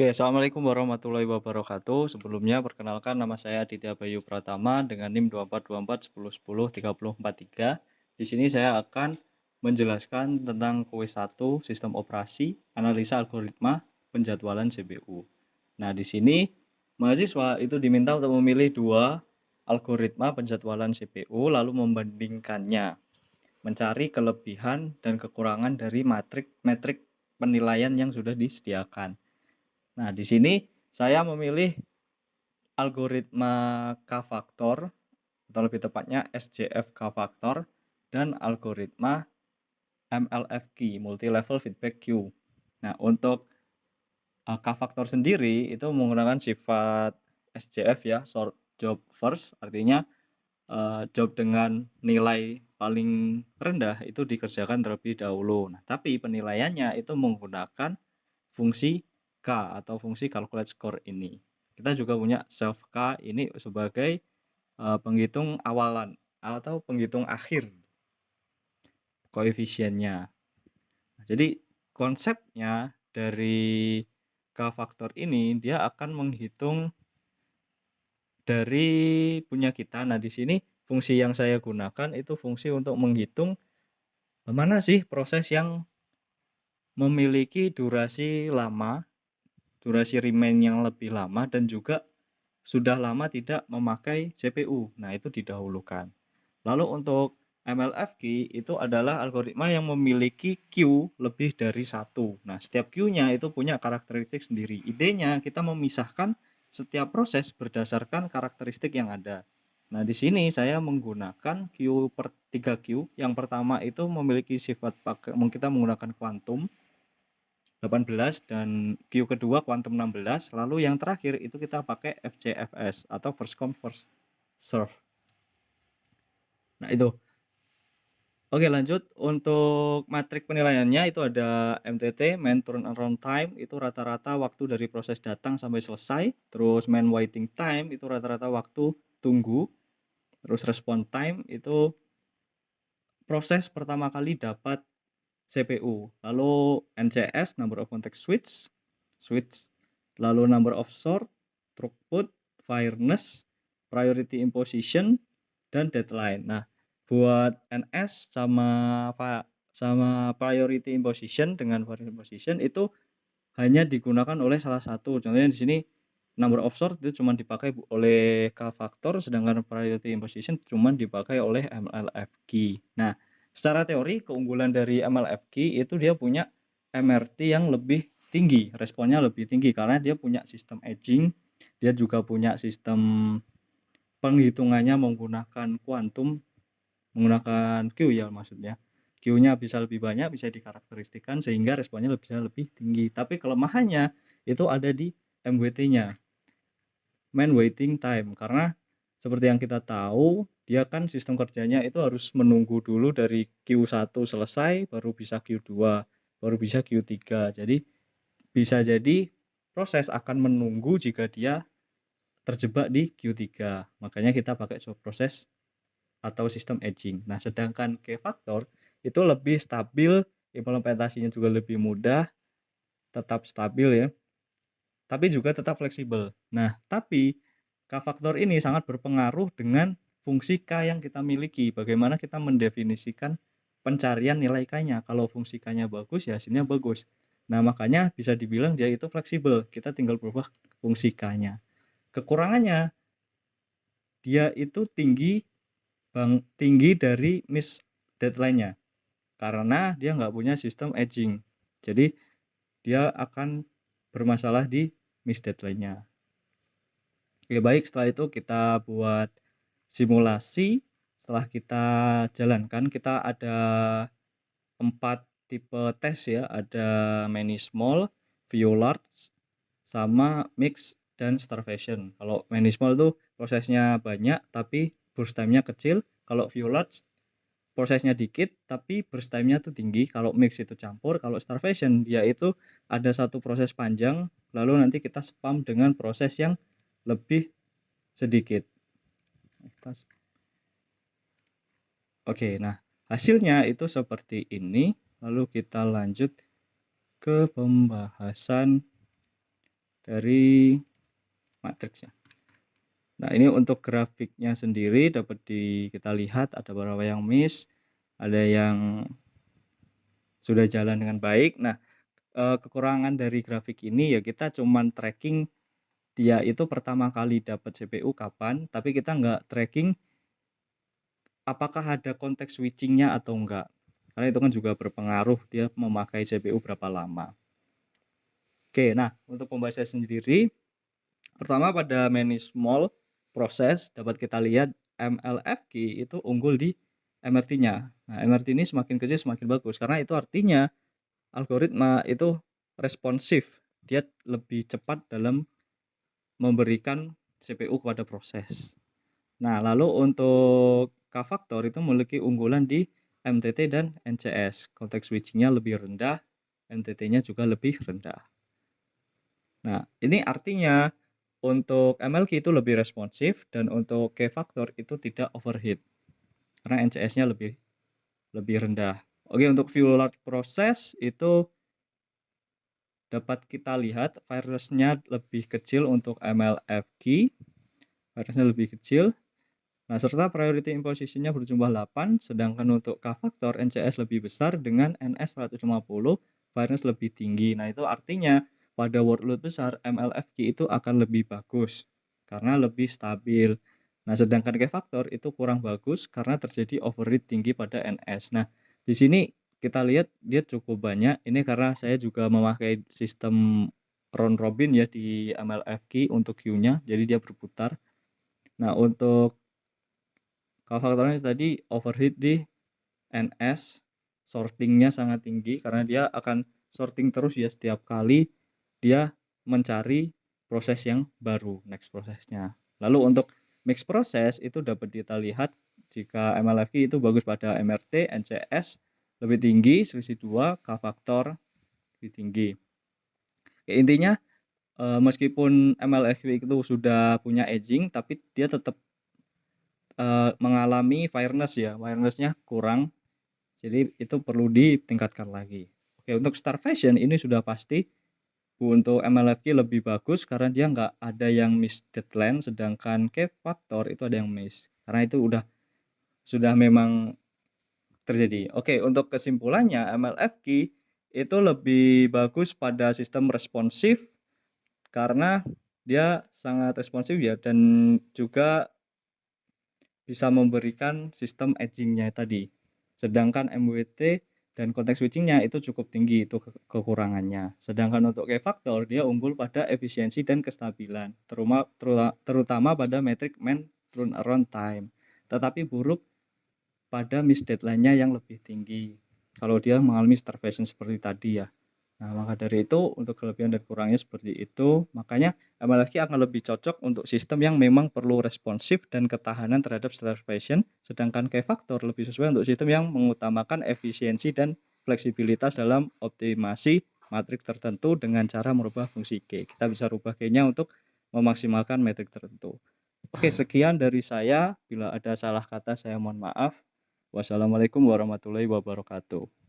Oke, assalamualaikum warahmatullahi wabarakatuh. Sebelumnya perkenalkan nama saya Aditya Bayu Pratama dengan NIM 242410103043. Di sini saya akan menjelaskan tentang kuis 1 sistem operasi, analisa algoritma, penjadwalan CPU. Nah, di sini mahasiswa itu diminta untuk memilih dua algoritma penjadwalan CPU lalu membandingkannya, mencari kelebihan dan kekurangan dari metrik penilaian yang sudah disediakan. Nah, di sini saya memilih algoritma K-faktor atau lebih tepatnya SJF K-faktor dan algoritma MLFQ, multi level feedback queue. Nah, untuk K-faktor sendiri itu menggunakan sifat SJF ya, short job first, artinya job dengan nilai paling rendah itu dikerjakan terlebih dahulu. Nah, tapi penilaiannya itu menggunakan fungsi K atau fungsi calculate score ini. Kita juga punya self K ini sebagai penghitung awalan atau penghitung akhir koefisiennya. Nah, jadi konsepnya dari K faktor ini dia akan menghitung dari punya kita. Nah, di sini fungsi yang saya gunakan itu fungsi untuk menghitung mana sih proses yang memiliki durasi remain yang lebih lama dan juga sudah lama tidak memakai CPU. Nah, itu didahulukan. Lalu untuk MLFQ itu adalah algoritma yang memiliki Q lebih dari satu. Nah, setiap Q-nya itu punya karakteristik sendiri. Idenya kita memisahkan setiap proses berdasarkan karakteristik yang ada. Nah, di sini saya menggunakan Q per 3Q. Yang pertama itu memiliki sifat kita menggunakan kuantum 18 dan Q kedua quantum 16, lalu yang terakhir itu kita pakai FCFS atau first come first serve. Nah, itu. Oke, lanjut untuk matrik penilaiannya itu ada MTT, main turnaround time, itu rata-rata waktu dari proses datang sampai selesai. Terus main waiting time itu rata-rata waktu tunggu. Terus response time itu proses pertama kali dapat CPU. Lalu NCS, number of context switch, lalu number of sort, throughput, fairness, priority imposition, dan deadline. Nah, buat NS sama priority imposition dengan priority imposition itu hanya digunakan oleh salah satu. Contohnya di sini number of sort itu cuma dipakai oleh K faktor, sedangkan priority imposition cuma dipakai oleh MLFQ. Nah, secara teori keunggulan dari MLFQ itu dia punya MRT yang lebih tinggi, responnya lebih tinggi karena dia punya sistem edging, dia juga punya sistem penghitungannya menggunakan kuantum, menggunakan Q ya maksudnya. Q-nya bisa lebih banyak, bisa dikarakteristikan sehingga responnya bisa lebih tinggi. Tapi kelemahannya itu ada di MWT-nya, main waiting time, karena seperti yang kita tahu dia kan sistem kerjanya itu harus menunggu dulu dari Q1 selesai baru bisa Q2, baru bisa Q3. Jadi bisa jadi proses akan menunggu jika dia terjebak di Q3. Makanya kita pakai proses atau sistem edging. Nah, sedangkan K-faktor itu lebih stabil, implementasinya juga lebih mudah, tetap stabil ya, tapi juga tetap fleksibel. Nah, tapi K-faktor ini sangat berpengaruh dengan fungsi K yang kita miliki. Bagaimana kita mendefinisikan pencarian nilai K-nya. Kalau fungsi K-nya bagus, ya hasilnya bagus. Nah, makanya bisa dibilang dia itu fleksibel. Kita tinggal berubah fungsi K-nya. Kekurangannya, dia itu tinggi dari miss deadline-nya. Karena dia nggak punya sistem edging. Jadi dia akan bermasalah di miss deadline-nya. Oke, baik, setelah itu kita buat simulasi. Setelah kita jalankan, kita ada 4 tipe tes ya, ada many small, few large, sama mix dan starvation. Kalau many small itu prosesnya banyak tapi burst time-nya kecil. Kalau few large prosesnya dikit tapi burst time-nya tuh tinggi. Kalau mix itu campur. Kalau starvation dia itu ada satu proses panjang lalu nanti kita spam dengan proses yang lebih sedikit. Oke, nah hasilnya itu seperti ini. Lalu kita lanjut ke pembahasan dari matriksnya. Nah, ini untuk grafiknya sendiri dapat kita lihat ada beberapa yang miss, ada yang sudah jalan dengan baik. Nah, kekurangan dari grafik ini ya kita cuman tracking dia itu pertama kali dapat CPU kapan, tapi kita nggak tracking apakah ada konteks switching-nya atau enggak. Karena itu kan juga berpengaruh dia memakai CPU berapa lama. Oke, nah untuk pembahasan sendiri, pertama pada many small proses dapat kita lihat MLFQ itu unggul di MRT-nya. Nah, MRT ini semakin kecil semakin bagus karena itu artinya algoritma itu responsif. Dia lebih cepat dalam memberikan CPU kepada proses. Nah, lalu untuk K-faktor itu memiliki unggulan di MTT dan NCS. Konteks switching-nya lebih rendah, MTT-nya juga lebih rendah. Nah, ini artinya untuk MLQ itu lebih responsif dan untuk K-faktor itu tidak overheat. Karena NCS-nya lebih rendah. Oke, untuk view large process itu dapat kita lihat virusnya lebih kecil untuk MLFQ. Virusnya lebih kecil. Nah, serta priority imposition-nya berjumlah 8, sedangkan untuk K-faktor NCS lebih besar dengan NS 150, virus lebih tinggi. Nah, itu artinya pada workload besar MLFQ itu akan lebih bagus karena lebih stabil. Nah, sedangkan K-faktor itu kurang bagus karena terjadi overread tinggi pada NS. Nah, di sini kita lihat dia cukup banyak. Ini karena saya juga memakai sistem round robin ya di MLFQ untuk queue-nya, jadi dia berputar. Nah, untuk K-faktornya tadi overheat di NS, sortingnya sangat tinggi karena dia akan sorting terus ya setiap kali dia mencari proses yang baru, next prosesnya. Lalu untuk mix proses itu dapat kita lihat jika MLFQ itu bagus pada MRT, NCS lebih tinggi, selisih 2, K-faktor lebih tinggi. Ya, intinya meskipun MLFQ itu sudah punya edging, tapi dia tetap mengalami fairness ya, fairness-nya kurang. Jadi itu perlu ditingkatkan lagi. Oke, untuk starvation ini sudah pasti untuk MLFQ lebih bagus karena dia nggak ada yang miss deadline, sedangkan K-faktor itu ada yang miss. Karena itu sudah memang terjadi. Oke, untuk kesimpulannya MLFQ itu lebih bagus pada sistem responsif karena dia sangat responsif ya dan juga bisa memberikan sistem edging-nya tadi. Sedangkan MWT dan konteks switching-nya itu cukup tinggi, itu kekurangannya. Sedangkan untuk K-faktor dia unggul pada efisiensi dan kestabilan, terutama pada metrik main turnaround time. Tetapi buruk pada miss deadline-nya yang lebih tinggi. Kalau dia mengalami starvation seperti tadi ya. Nah, maka dari itu untuk kelebihan dan kurangnya seperti itu, makanya MLFQ akan lebih cocok untuk sistem yang memang perlu responsif dan ketahanan terhadap starvation, sedangkan K-faktor lebih sesuai untuk sistem yang mengutamakan efisiensi dan fleksibilitas dalam optimasi matrik tertentu dengan cara merubah fungsi K. Kita bisa rubah K-nya untuk memaksimalkan metrik tertentu. Oke, sekian dari saya. Bila ada salah kata saya mohon maaf. Wassalamualaikum warahmatullahi wabarakatuh.